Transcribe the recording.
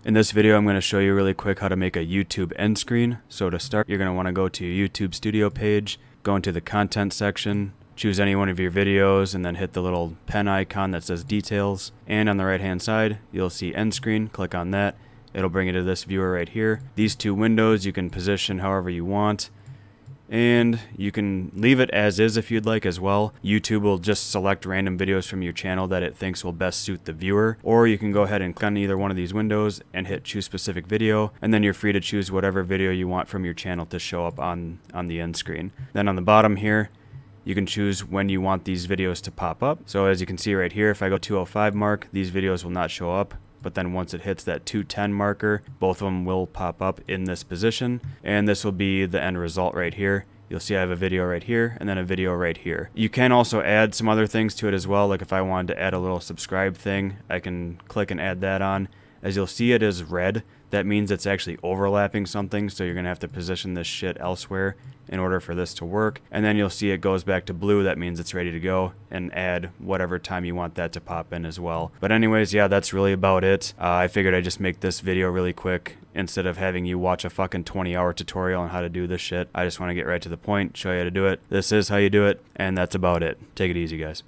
In this video, I'm going to show you really quick how to make a YouTube end screen. So to start, you're going to want to go to your YouTube Studio page, go into the content section, choose any one of your videos, and then hit the little pen icon that says details. And on the right hand side, you'll see end screen. Click on that. It'll bring you to this viewer right here. These two windows you can position however you want. And you can leave it as is if you'd like as well. YouTube will just select random videos from your channel that it thinks will best suit the viewer. Or you can go ahead and click on either one of these windows and hit choose specific video, and then you're free to choose whatever video you want from your channel to show up on the end screen. Then on the bottom here, you can choose when you want these videos to pop up. So as you can see right here, if I go 205 mark, these videos will not show up. But then once it hits that 210 marker, both of them will pop up in this position. And this will be the end result right here. You'll see I have a video right here and then a video right here. You can also add some other things to it as well. Like if I wanted to add a little subscribe thing, I can click and add that on. As you'll see, it is red. That means it's actually overlapping something, so you're gonna have to position this shit elsewhere in order for this to work. And then you'll see it goes back to blue. That means it's ready to go, and add whatever time you want that to pop in as well. But anyways, yeah, that's really about it. I figured I'd just make this video really quick instead of having you watch a fucking 20-hour tutorial on how to do this shit. I just want to get right to the point, show you how to do it. This is how you do it, and that's about it. Take it easy, guys.